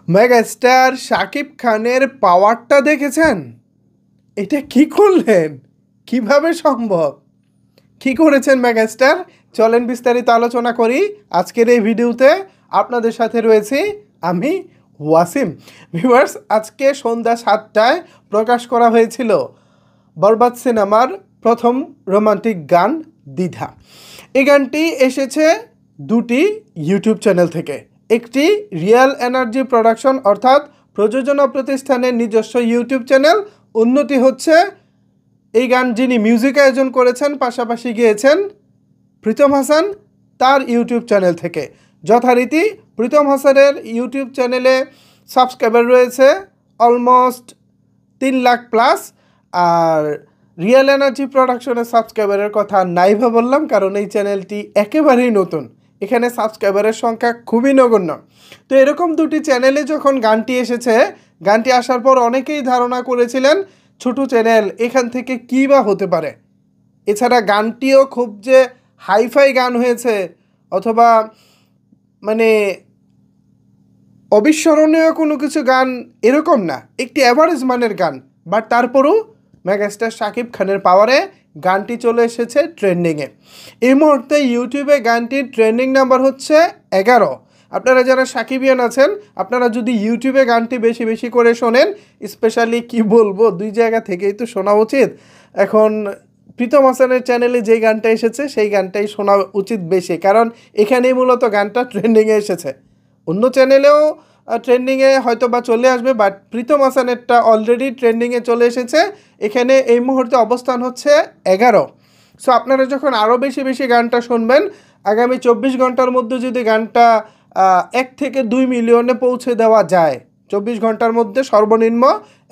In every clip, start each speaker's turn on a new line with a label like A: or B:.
A: Megastar Shakib খানের পাওয়ারটা দেখেছেন? এটা কি করলেন? কিভাবে সম্ভব? কি করেছেন মেগাস্টার? চলেন বিস্তারিত আলোচনা করি আজকের এই ভিডিওতে। আপনাদের সাথে রয়েছি আমি ওয়াসিম। ভিউয়ার্স, আজকে সন্ধ্যা 7টায় প্রকাশ করা হয়েছিল বরবাদ সিনেমার প্রথম রোমান্টিক গান দ্বিধা। এই গানটি এসেছে দুটি ইউটিউব চ্যানেল থেকে। একটি রিয়েল এনার্জি প্রোডাকশন অর্থাৎ প্রযোজনা প্রতিষ্ঠানের নিজস্ব ইউটিউব চ্যানেল, অন্যটি হচ্ছে এই গান যিনি মিউজিক আয়োজন করেছেন পাশাপাশি গেয়েছেন প্রীতম হাসান, তার ইউটিউব চ্যানেল থেকে। যথারীতি প্রীতম হাসানের ইউটিউব চ্যানেলে সাবস্ক্রাইবার রয়েছে অলমোস্ট 3 লাখ প্লাস, আর রিয়েল এনার্জি প্রোডাকশনের সাবস্ক্রাইবারের কথা নাইভা বললাম, কারণ এই চ্যানেলটি একেবারেই নতুন, এখানে সাবস্ক্রাইবারের সংখ্যা খুবই নগণ্য। তো এরকম দুটি চ্যানেলে যখন গানটি এসেছে, গানটি আসার পর অনেকেই ধারণা করেছিলেন ছোট চ্যানেল, এখান থেকে কী বা হতে পারে। এছাড়া গানটিও খুব যে হাইফাই গান হয়েছে অথবা মানে অবিস্মরণীয় কোনো কিছু গান এরকম না, একটি অ্যাভারেজ মানের গান। বাট তারপরও মেগাস্টার শাকিব খানের পাওয়ারে গানটি চলে এসেছে ট্রেন্ডিংয়ে। এই মুহূর্তে ইউটিউবে গানটির ট্রেন্ডিং নাম্বার হচ্ছে 11। আপনারা যারা সাকিবিয়ান আছেন, আপনারা যদি ইউটিউবে গানটি বেশি বেশি করে শোনেন, স্পেশালি কি বলবো, দুই জায়গা থেকেই তো শোনা উচিত। এখন প্রীতম হাসানের চ্যানেলে যেই গানটা এসেছে সেই গানটাই শোনা উচিত বেশি, কারণ এখানেই মূলত গানটা ট্রেন্ডিংয়ে এসেছে। অন্য চ্যানেলেও ট্রেন্ডিংয়ে হয়তো বা চলে আসবে, বাট প্রীতম হাসানেরটা অলরেডি ট্রেন্ডিংয়ে চলে এসেছে। এখানে এই মুহূর্তে অবস্থান হচ্ছে 11। সো আপনারা যখন আরও বেশি বেশি গানটা শুনবেন, আগামী 24 ঘন্টার মধ্যে যদি গানটা 1 থেকে 2 মিলিয়নে পৌঁছে দেওয়া যায়, 24 ঘন্টার মধ্যে সর্বনিম্ন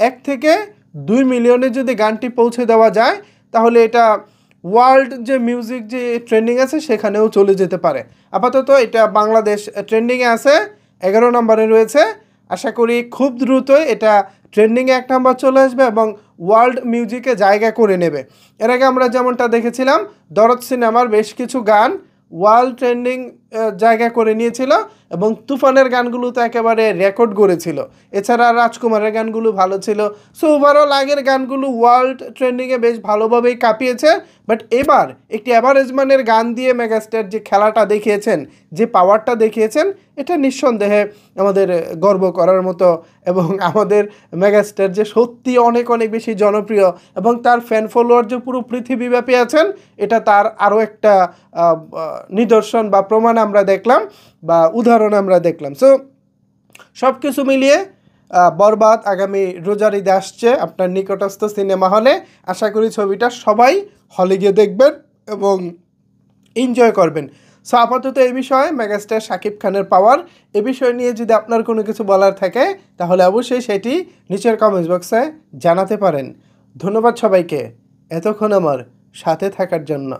A: 1 থেকে 2 মিলিয়নে যদি গানটি পৌঁছে দেওয়া যায়, তাহলে এটা ওয়ার্ল্ড যে মিউজিক যে ট্রেন্ডিং আছে সেখানেও চলে যেতে পারে। আপাতত এটা বাংলাদেশ ট্রেন্ডিংয়ে আছে, 11 নম্বরে রয়েছে। আশা করি খুব দ্রুতই এটা ট্রেন্ডিংয়ে 1 নম্বর চলে আসবে এবং ওয়ার্ল্ড মিউজিকে জায়গা করে নেবে। এর আগে আমরা যেমনটা দেখেছিলাম, দরদ সিনেমার বেশ কিছু গান ওয়ার্ল্ড ট্রেন্ডিং জায়গা করে নিয়েছিল এবং তুফানের গানগুলো তো একেবারে রেকর্ড করেছিল। এছাড়া রাজকুমারের গানগুলো ভালো ছিল। সো ওভারঅল আগের গানগুলো ওয়ার্ল্ড ট্রেন্ডিংয়ে বেশ ভালোভাবেই কাঁপিয়েছে। বাট এবার একটি অ্যাভারেজ মানের গান দিয়ে মেগাস্টার যে খেলাটা দেখিয়েছেন, যে পাওয়ারটা দেখিয়েছেন, এটা নিঃসন্দেহে আমাদের গর্ব করার মতো। এবং আমাদের মেগাস্টার যে সত্যি অনেক অনেক বেশি জনপ্রিয় এবং তার ফ্যান ফলোয়ার যে পুরো পৃথিবীব্যাপী আছেন, এটা তার আরও একটা নিদর্শন বা প্রমাণ আমরা দেখলাম বা উদাহরণ আমরা দেখলাম। সো সব কিছু মিলিয়ে বরবাদ আগামী রোজার ঈদে আসছে আপনার নিকটস্থ সিনেমা হলে। আশা করি ছবিটা সবাই হলে গিয়ে দেখবেন এবং এনজয় করবেন। সো আপাতত এই বিষয়ে মেগাস্টার শাকিব খানের পাওয়ার, এ বিষয় নিয়ে যদি আপনার কোনো কিছু বলার থাকে তাহলে অবশ্যই সেটি নিচের কমেন্টস বক্সে জানাতে পারেন। ধন্যবাদ সবাইকে এতক্ষণ আমার সাথে থাকার জন্য।